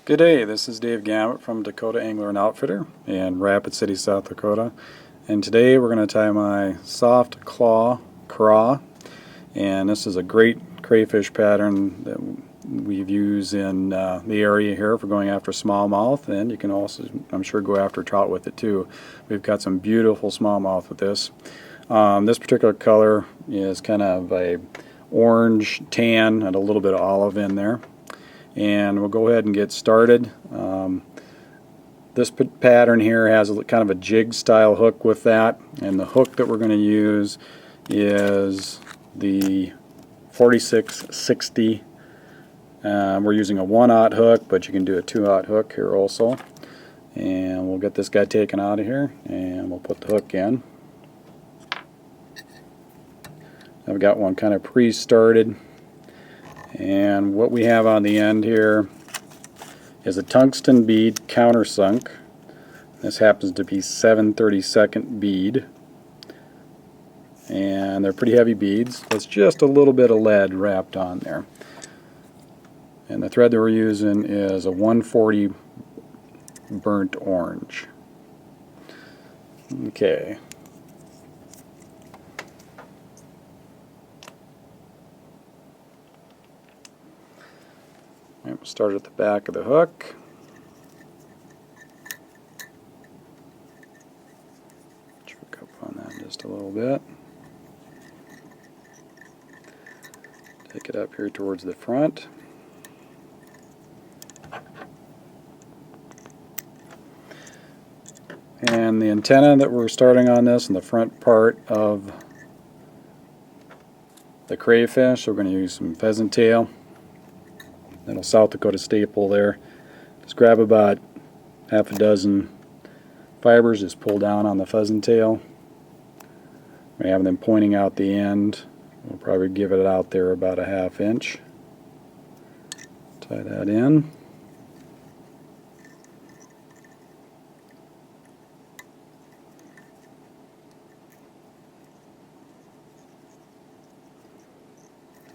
Good day, this is Dave Gamet from Dakota Angler and Outfitter in Rapid City, South Dakota. And today we're going to tie my soft claw craw. And this is a great crayfish pattern that we've used in the area here for going after smallmouth. And you can also, I'm sure, go after trout with it too. We've got some beautiful smallmouth with this. This particular color is kind of a orange tan and a little bit of olive in there. And we'll go ahead and get started. This pattern here has kind of a jig style hook with that, and the hook that we're going to use is the 4660. We're using a 1/0 hook, but you can do a 2/0 hook here also. And we'll get this guy taken out of here and we'll put the hook in. I've got one kind of pre-started. And what we have on the end here is a tungsten bead countersunk. This happens to be 7/32 bead. And they're pretty heavy beads. It's just a little bit of lead wrapped on there. And the thread that we're using is a 140 burnt orange. Okay. We'll start at the back of the hook. Trick up on that just a little bit. Take it up here towards the front. And the antenna that we're starting on this in the front part of the crayfish, we're going to use some pheasant tail. Little South Dakota staple there. Just grab about half a dozen fibers, just pull down on the pheasant tail. We have them pointing out the end. We'll probably give it out there about a 1/2 inch. Tie that in.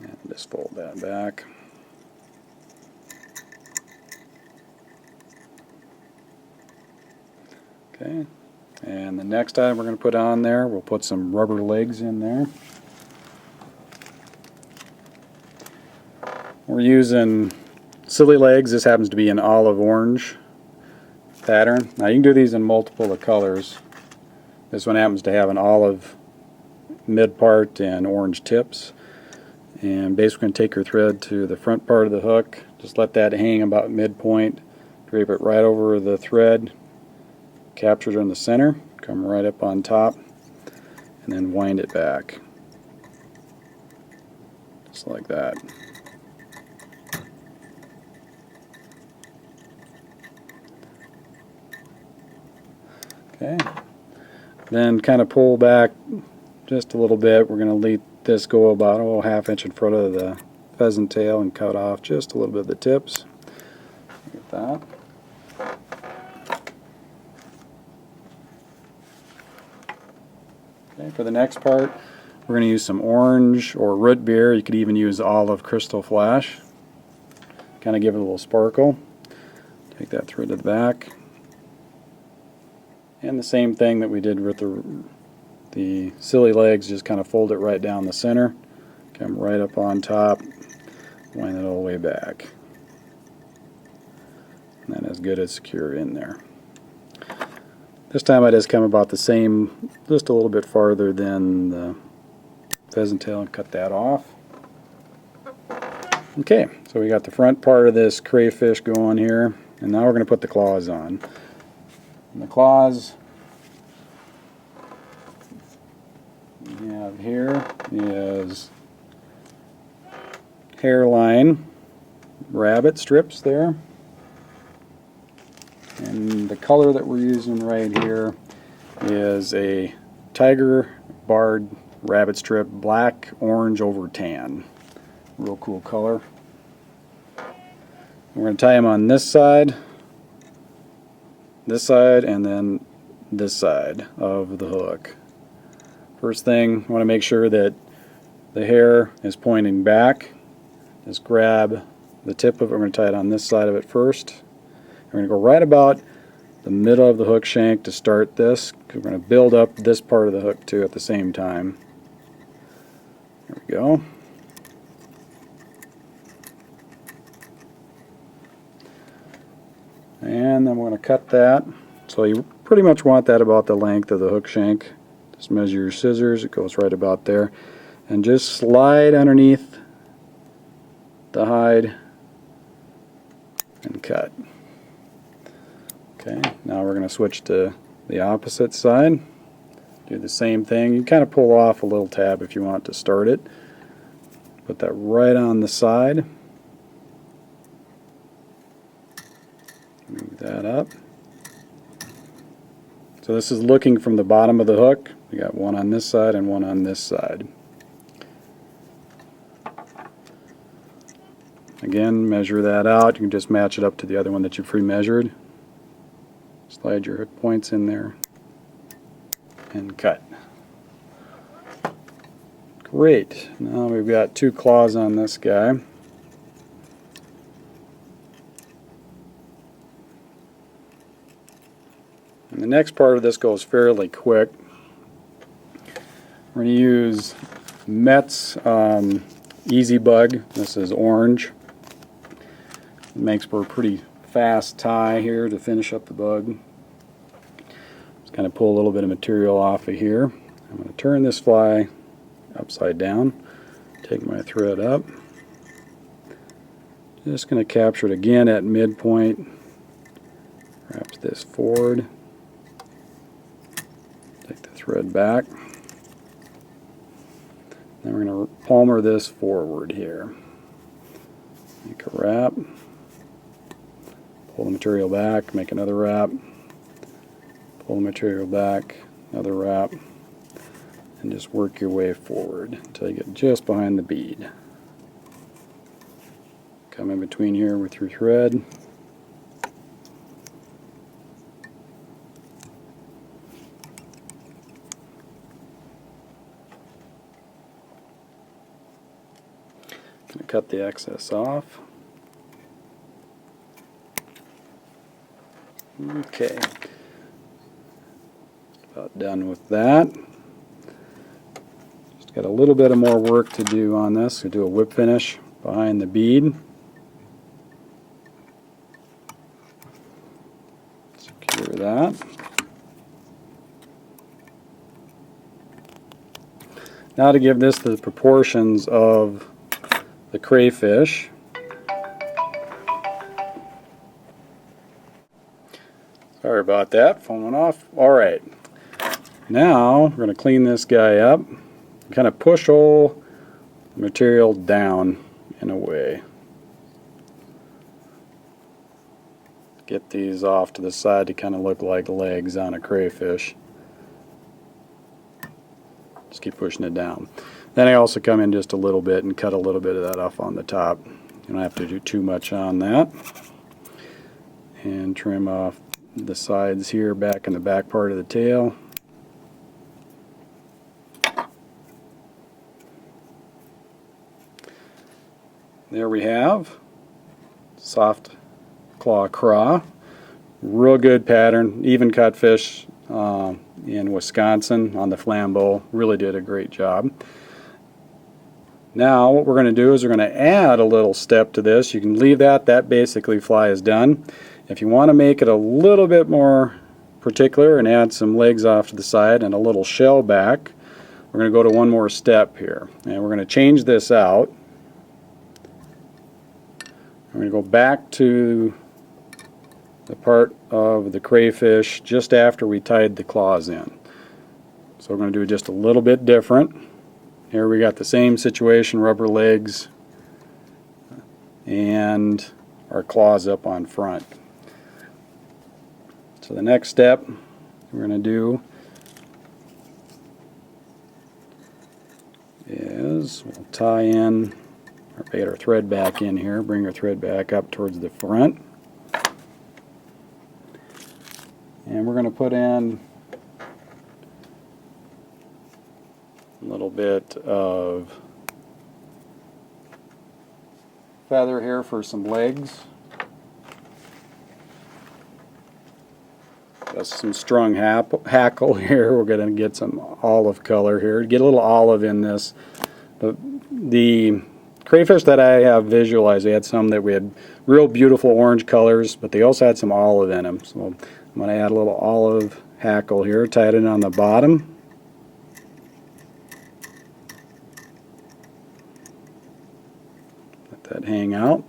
And just fold that back. Okay, and the next item we're going to put on there, we'll put some rubber legs in there. We're using silly legs. This happens to be an olive orange pattern. Now you can do these in multiple of colors. This one happens to have an olive mid part and orange tips. And basically going to take your thread to the front part of the hook. Just let that hang about midpoint. Drape it right over the thread. Capture it in the center, come right up on top, and then wind it back. Just like that. Okay. Then kind of pull back just a little bit. We're going to let this go about a 1/2 inch in front of the pheasant tail and cut off just a little bit of the tips. Like that. Okay, for the next part, we're going to use some orange or root beer. You could even use olive crystal flash. Kind of give it a little sparkle. Take that thread to the back. And the same thing that we did with the silly legs, just kind of fold it right down the center. Come right up on top. Wind it all the way back. And that is good as secure in there. This time I just come about the same, just a little bit farther than the pheasant tail, and cut that off. Okay, so we got the front part of this crayfish going here, and now we're going to put the claws on. And the claws we have here is hairline rabbit strips there. And the color that we're using right here is a tiger barred rabbit strip, black, orange over tan. Real cool color. We're going to tie them on this side, and then this side of the hook. First thing, I want to make sure that the hair is pointing back. Just grab the tip of it. We're going to tie it on this side of it first. We're going to go right about the middle of the hook shank to start this. We're going to build up this part of the hook too at the same time. There we go. And then we're going to cut that. So you pretty much want that about the length of the hook shank. Just measure your scissors, it goes right about there. And just slide underneath the hide and cut. Okay, now we're going to switch to the opposite side. Do the same thing. You kind of pull off a little tab if you want to start it. Put that right on the side. Move that up. So this is looking from the bottom of the hook. We got one on this side and one on this side. Again, measure that out. You can just match it up to the other one that you pre-measured. Slide your hook points in there and cut. Great. Now we've got two claws on this guy. And the next part of this goes fairly quick. We're going to use Met's Easy Bug. This is orange. It makes for a pretty fast tie here to finish up the bug. Just kind of pull a little bit of material off of here. I'm going to turn this fly upside down. Take my thread up. Just going to capture it again at midpoint. Wrap this forward. Take the thread back. Then we're going to palmer this forward here. Make a wrap. Pull the material back, make another wrap. Pull the material back, another wrap. And just work your way forward until you get just behind the bead. Come in between here with your thread. Going to cut the excess off. Okay, about done with that. Just got a little bit of more work to do on this. We'll do a whip finish behind the bead. Secure that. Now to give this the proportions of the crayfish. Sorry about that, phone went off. Alright, now we're going to clean this guy up. Kind of push all the material down in a way. Get these off to the side to kind of look like legs on a crayfish. Just keep pushing it down. Then I also come in just a little bit and cut a little bit of that off on the top. You don't have to do too much on that. And trim off the sides here back in the back part of the tail. There we have soft claw craw. Real good pattern. Even cut fish in Wisconsin on the Flambeau. Really did a great job. Now what we're going to do is we're going to add a little step to this. You can leave that. That basically fly is done. If you want to make it a little bit more particular and add some legs off to the side and a little shell back, we're going to go to one more step here. And we're going to change this out. We're going to go back to the part of the crayfish just after we tied the claws in. So we're going to do it just a little bit different. Here we got the same situation, rubber legs and our claws up on front. So the next step we're going to do is we'll tie in, or get our thread back in here, bring our thread back up towards the front. And we're going to put in a little bit of feather here for some legs. Got some strung hackle here. We're going to get some olive color here. Get a little olive in this. The crayfish that I have visualized, we had some that we had real beautiful orange colors, but they also had some olive in them. So I'm going to add a little olive hackle here, tie it in on the bottom. Let that hang out.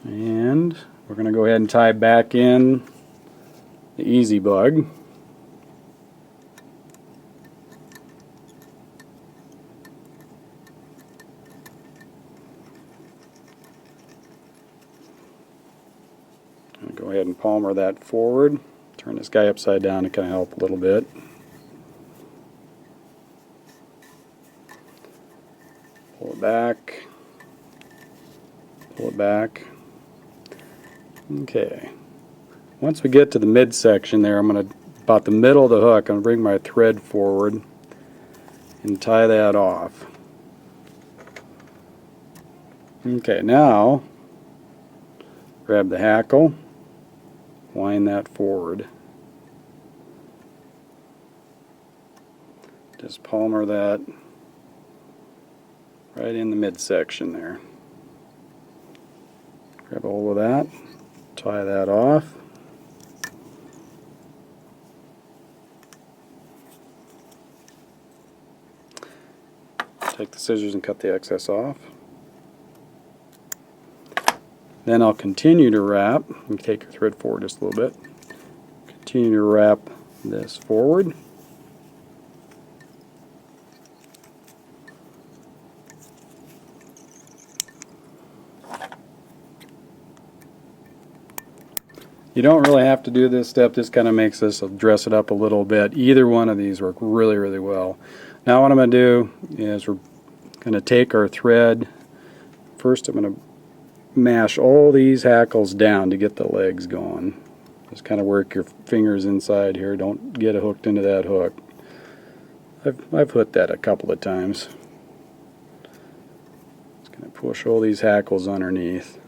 And we're going to go ahead and tie back in the easy bug. Go ahead and palmer that forward. Turn this guy upside down to kind of help a little bit. Pull it back. Pull it back. Okay. Once we get to the midsection there, I'm going to, about the middle of the hook, I'm going to bring my thread forward and tie that off. Okay, now grab the hackle. Wind that forward. Just palmer that right in the midsection there. Grab a hold of that, tie that off. Take the scissors and cut the excess off. Then I'll continue to wrap, and take your thread forward just a little bit. Continue to wrap this forward. You don't really have to do this step, this kind of makes us dress it up a little bit. Either one of these work really, really well. Now what I'm going to do is we're going to take our thread. First I'm going to mash all these hackles down to get the legs going. Just kind of work your fingers inside here. Don't get hooked into that hook. I've hooked that a couple of times. Just going to push all these hackles underneath.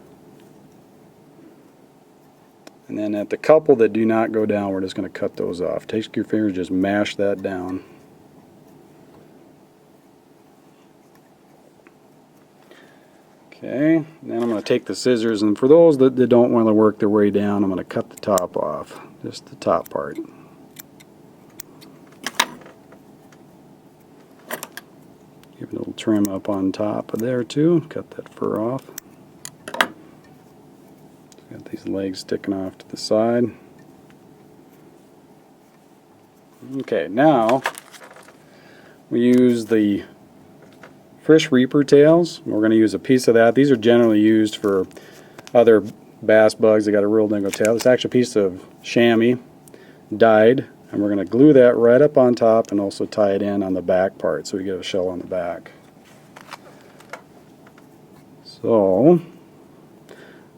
And then at the couple that do not go down, we're just going to cut those off. Take your fingers, just mash that down. Okay, then I'm going to take the scissors, and for those that don't want to work their way down, I'm going to cut the top off, just the top part. Give it a little trim up on top of there too, cut that fur off. Got these legs sticking off to the side. Okay, now we use the fish reaper tails. We're going to use a piece of that. These are generally used for other bass bugs that got a real dingo tail. It's actually a piece of chamois dyed, and we're going to glue that right up on top and also tie it in on the back part so we get a shell on the back. So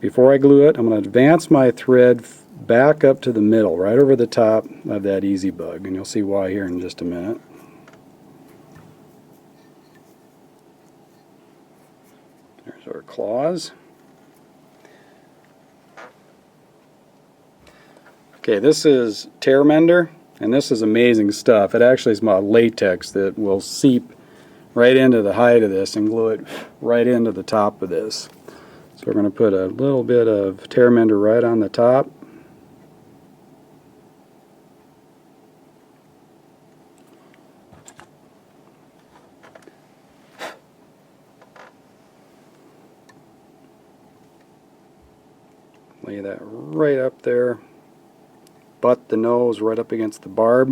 before I glue it, I'm going to advance my thread back up to the middle, right over the top of that easy bug, and you'll see why here in just a minute. There's our claws. Okay, this is tear mender, and this is amazing stuff. It actually is my latex that will seep right into the hide of this and glue it right into the top of this. So we're going to put a little bit of tear mender right on the top. Lay that right up there. Butt the nose right up against the barb.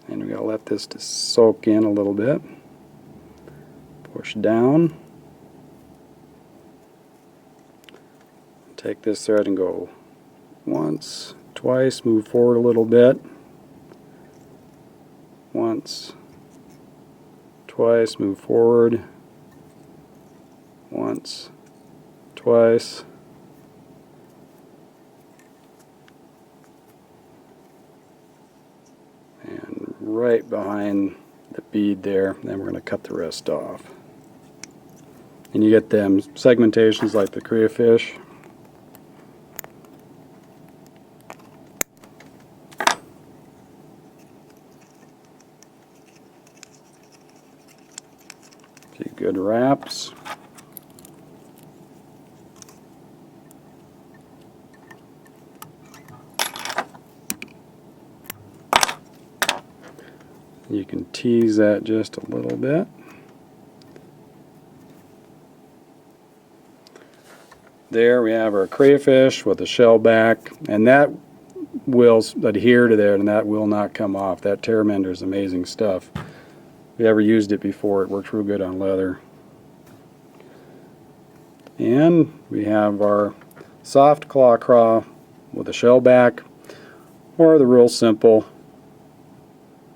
And we're going to let this just soak in a little bit. Push down. Take this thread and go once, twice, move forward a little bit. Once, twice, move forward. Once, twice. And right behind the bead there, then we're going to cut the rest off. And you get them segmentations like the crayfish. See, good wraps. You can tease that just a little bit. There we have our crayfish with the shell back, and that will adhere to there and that will not come off. That tear mender is amazing stuff. If you ever used it before, it works real good on leather. And we have our soft claw craw with a shell back, or the real simple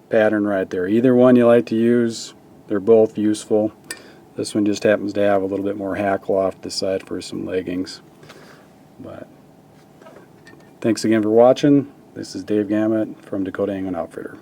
pattern right there. Either one you like to use, they're both useful. This one just happens to have a little bit more hackle off the side for some leggings. But thanks again for watching. This is Dave Gamet from Dakota Angling Outfitter.